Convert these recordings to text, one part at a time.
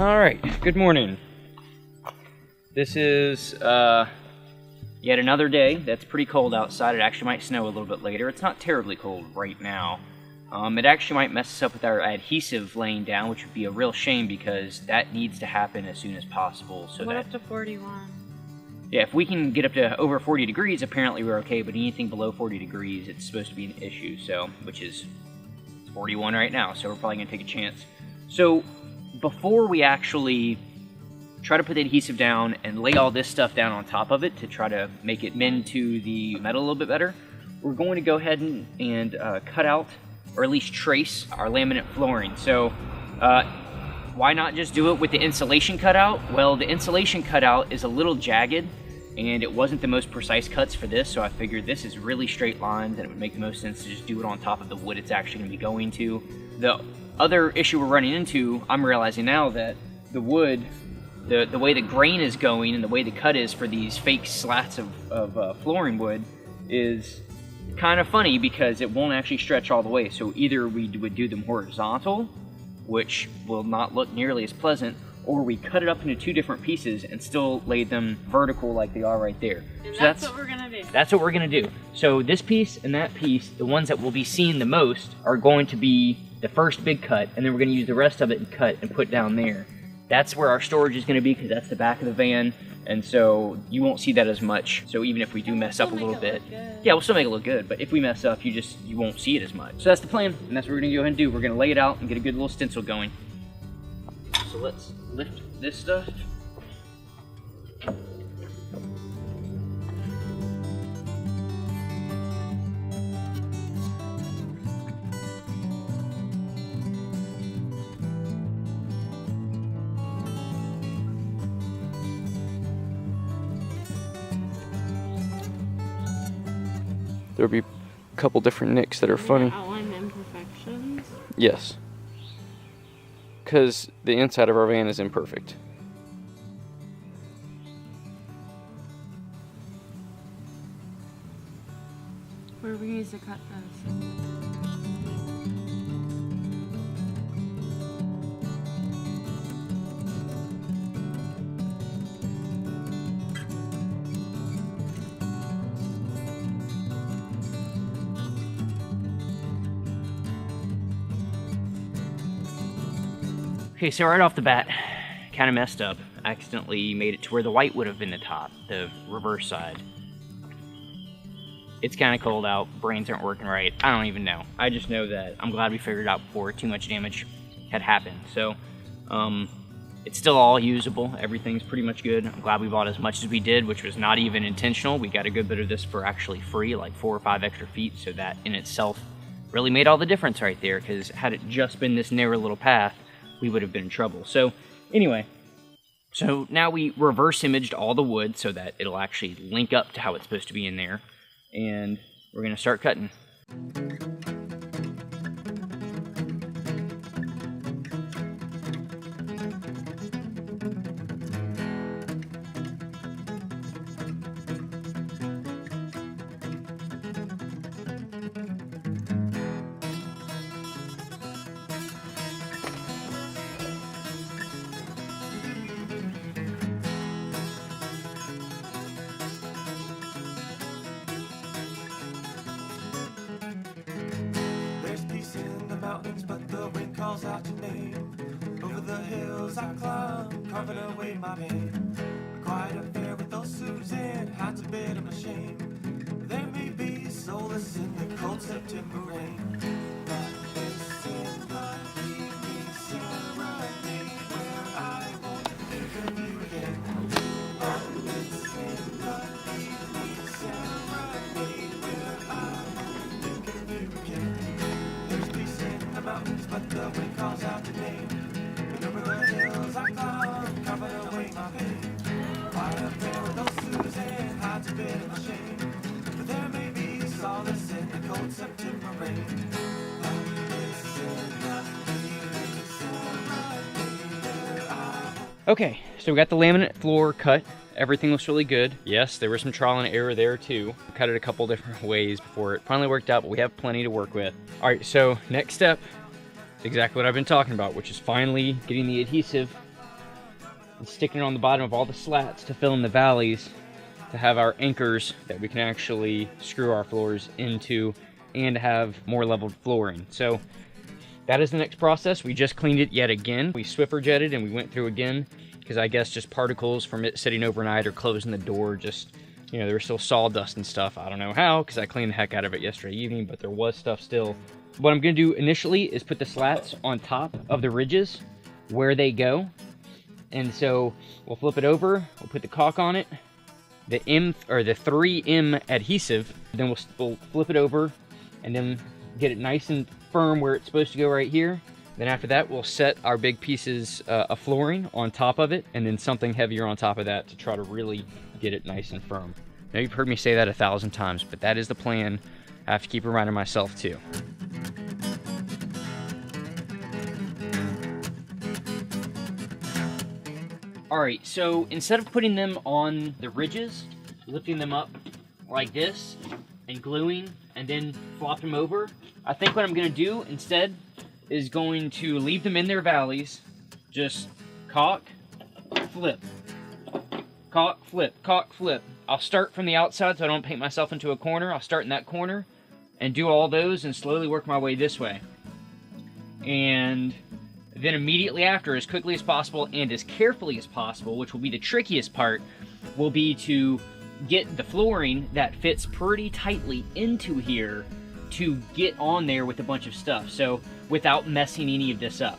Alright, good morning. This is yet another day that's pretty cold outside. It actually might snow a little bit later. It's not terribly cold right now. It actually might mess us up with our adhesive laying down, which would be a real shame because that needs to happen as soon as possible. So what up to 41? Yeah, if we can get up to over 40 degrees, apparently we're okay, but anything below 40 degrees, it's supposed to be an issue, so, which is 41 right now, so we're probably going to take a chance. So, before we actually try to put the adhesive down and lay all this stuff down on top of it to try to make it mend to the metal a little bit better, we're going to go ahead and cut out, or at least trace, our laminate flooring. So, why not just do it with the insulation cutout? Well, the insulation cutout is a little jagged, and it wasn't the most precise cuts for this, so I figured this is really straight lines, and it would make the most sense to just do it on top of the wood it's actually going to be going to. The other issue we're running into, I'm realizing now that the wood, the way the grain is going and the way the cut is for these fake slats of flooring wood is kind of funny because it won't actually stretch all the way. So either we would do them horizontal, which will not look nearly as pleasant, or we cut it up into two different pieces and still lay them vertical like they are right there. And so that's what we're gonna do. That's what we're gonna do. So this piece and that piece, the ones that will be seen the most, are going to be the first big cut, and then we're gonna use the rest of it and cut and put down there. That's where our storage is gonna be because that's the back of the van, and so you won't see that as much. So even if we do mess up a little bit, yeah, we'll still make it look good, but if we mess up, you won't see it as much. So that's the plan, and that's what we're gonna go ahead and do. We're gonna lay it out and get a good little stencil going. So let's lift this stuff. There'll be a couple different nicks that are funny. Outline imperfections? Yes. Because the inside of our van is imperfect. Where are we going to cut those? Okay, so right off the bat, kind of messed up. I accidentally made it to where the white would have been the top, the reverse side. It's kind of cold out, brains aren't working right, I don't even know. I just know that I'm glad we figured it out before too much damage had happened. So, it's still all usable, everything's pretty much good. I'm glad we bought as much as we did, which was not even intentional. We got a good bit of this for actually free, like 4 or 5 extra feet, so that in itself really made all the difference right there, because had it just been this narrow little path, we would have been in trouble. So anyway, so now we reverse imaged all the wood so that it'll actually link up to how it's supposed to be in there, and we're gonna start cutting. But the wind calls out your name. Over the hills I climb, carving away my pain. A quiet affair with those Susan, hides a bit of my shame. There may be solace in the cold September rain. But this is my evening serenade, where I won't think of you again. But this is my evening serenade, where I won't think of you again. There's peace in the mountains, but the wind calls out your name. And over the hills I climb, carving away my pain. Quiet affair with those Susan, hides a bit of my shame. But there may be solace in the cold September rain. But this is my evening serenade, where I won't. Okay, so we got the laminate floor cut. Everything looks really good. Yes, there was some trial and error there too. Cut it a couple different ways before it finally worked out, but we have plenty to work with. All right, so next step is exactly what I've been talking about, which is finally getting the adhesive and sticking it on the bottom of all the slats to fill in the valleys to have our anchors that we can actually screw our floors into and have more leveled flooring. So that is the next process. We just cleaned it yet again. We Swiffer jetted and we went through again because I guess just particles from it sitting overnight or closing the door, just, you know, there was still sawdust and stuff. I don't know how, because I cleaned the heck out of it yesterday evening, but there was stuff still. What I'm gonna do initially is put the slats on top of the ridges where they go. And so we'll flip it over, we'll put the caulk on it, the 3M adhesive, then we'll flip it over and then get it nice and firm where it's supposed to go right here. Then after that, we'll set our big pieces of flooring on top of it, and then something heavier on top of that to try to really get it nice and firm. Now, you've heard me say that 1,000 times, but that is the plan. I have to keep reminding myself too. Alright, so instead of putting them on the ridges, lifting them up like this and gluing and then flop them over, I think what I'm going to do instead is going to leave them in their valleys, just caulk, flip, caulk, flip, caulk, flip. I'll start from the outside so I don't paint myself into a corner. I'll start in that corner and do all those and slowly work my way this way. And then immediately after, as quickly as possible and as carefully as possible, which will be the trickiest part, will be to get the flooring that fits pretty tightly into here to get on there with a bunch of stuff, so without messing any of this up.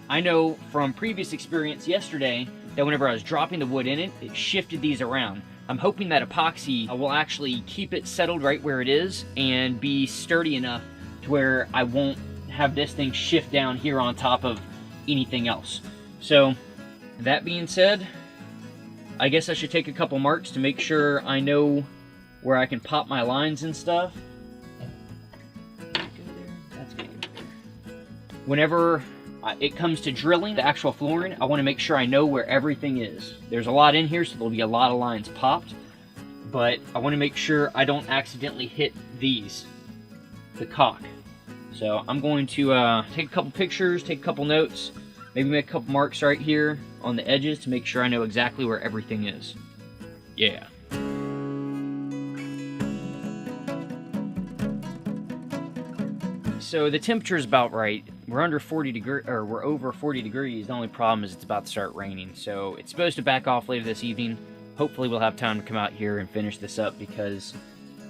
I know from previous experience yesterday that whenever I was dropping the wood in it, it shifted these around. I'm hoping that epoxy will actually keep it settled right where it is and be sturdy enough to where I won't have this thing shift down here on top of anything else. So that being said, I guess I should take a couple marks to make sure I know where I can pop my lines and stuff. That's good. Whenever it comes to drilling the actual flooring, I want to make sure I know where everything is. There's a lot in here, so there'll be a lot of lines popped, but I want to make sure I don't accidentally hit these, the caulk. So I'm going to take a couple pictures, take a couple notes, maybe make a couple marks right here on the edges to make sure I know exactly where everything is. Yeah. So the temperature is about right. We're under 40 degrees, or we're over 40 degrees. The only problem is it's about to start raining. So it's supposed to back off later this evening. Hopefully we'll have time to come out here and finish this up because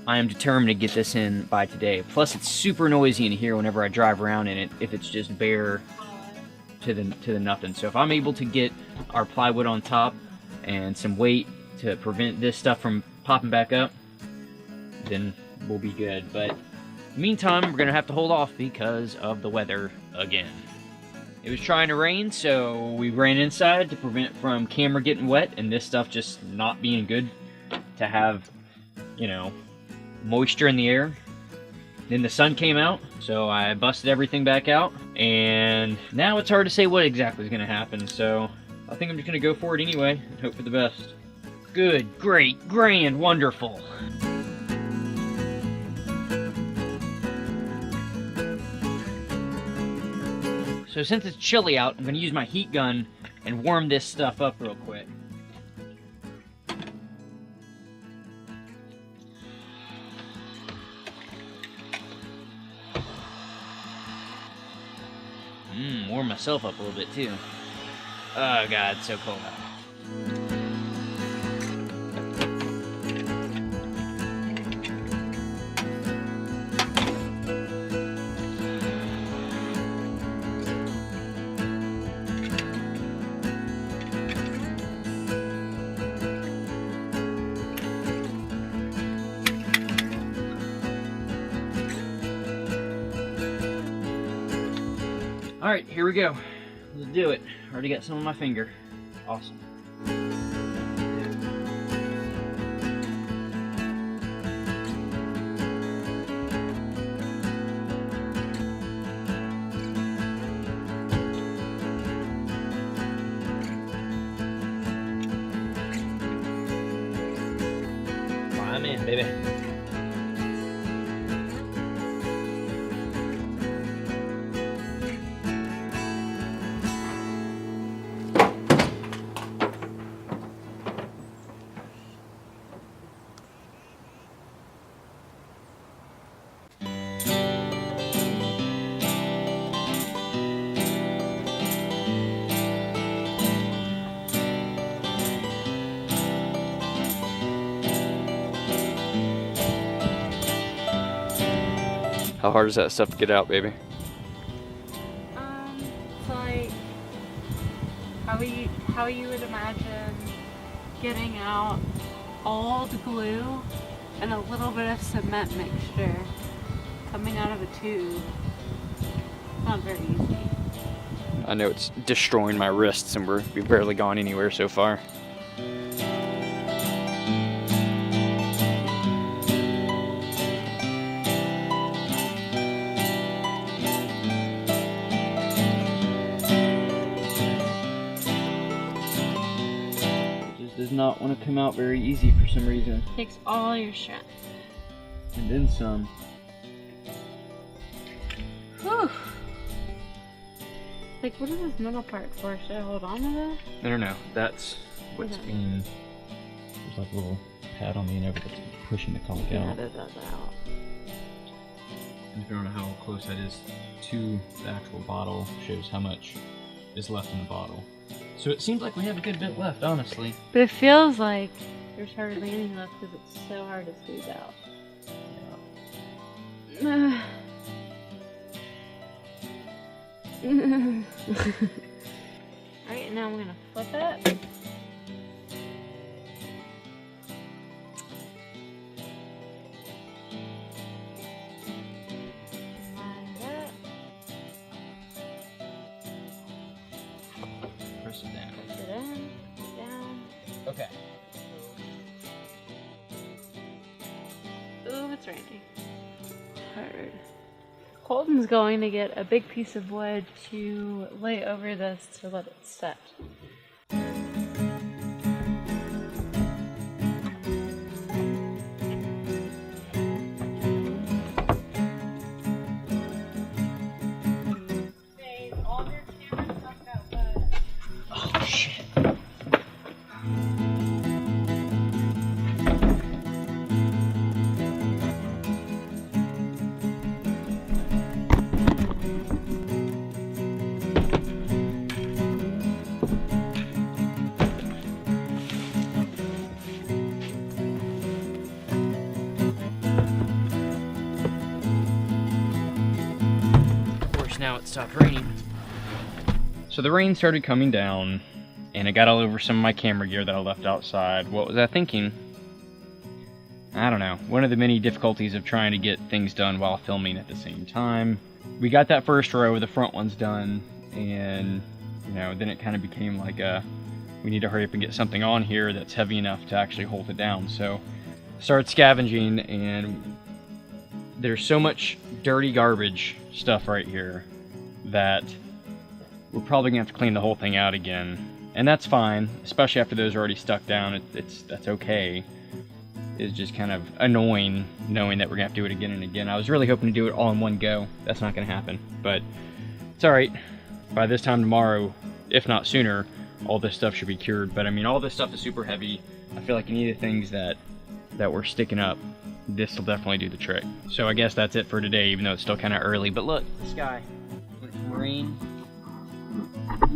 I am determined to get this in by today. Plus it's super noisy in here whenever I drive around in it if it's just bare to the nothing. So if I'm able to get our plywood on top and some weight to prevent this stuff from popping back up, then we'll be good. But meantime, we're going to have to hold off because of the weather again. It was trying to rain, so we ran inside to prevent from camera getting wet and this stuff just not being good to have, you know, moisture in the air. Then the sun came out, so I busted everything back out, and now it's hard to say what exactly is going to happen, so I think I'm just going to go for it anyway and hope for the best. Good, great, grand, wonderful. So since it's chilly out, I'm going to use my heat gun and warm this stuff up real quick. Warm myself up a little bit too. Oh god, it's so cold out. Alright, here we go. Let's do it. Already got some on my finger. Awesome. I'm in, baby. How hard is that stuff to get out, baby? It's like how you would imagine getting out old glue and a little bit of cement mixture coming out of a tube. It's not very easy. I know it's destroying my wrists and we've barely gone anywhere so far. Does not want to come out very easy for some reason. Takes all your strength. And then some. Whew. Like, what is this middle part for? Should I hold on to this? I don't know. That's what's Okay. being. There's like a little pad on the end of it that's pushing the caulk Yeah, out. that does out. And if you don't know how close that is to the actual bottle, shows how much is left in the bottle. So it seems like we have a good bit left, honestly. But it feels like there's hardly any left because it's so hard to squeeze out. Yeah. Alright, now I'm gonna flip it. Line it. Press it down. Press it in, press it down. Okay. Ooh, it's raining. Hard. Colton's going to get a big piece of wood to lay over this to let it set. Oh shit. Now it stopped raining. So the rain started coming down and it got all over some of my camera gear that I left outside. What was I thinking? I don't know. One of the many difficulties of trying to get things done while filming at the same time. We got that first row, the front one's done, and you know, then it kind of became like we need to hurry up and get something on here that's heavy enough to actually hold it down. So started scavenging, and there's so much dirty garbage stuff right here that we're probably gonna have to clean the whole thing out again, and that's fine, especially after those are already stuck down. That's okay. It's just kind of annoying knowing that we're gonna have to do it again and again. I was really hoping to do it all in one go. That's not gonna happen, but it's all right. By this time tomorrow, if not sooner, all this stuff should be cured. But I mean, all this stuff is super heavy. I feel like any of the things that were sticking up, this will definitely do the trick. So I guess that's it for today, even though it's still kind of early. But look, the sky went from rain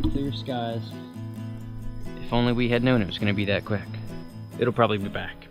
to clear skies. If only we had known it was going to be that quick. It'll probably be back.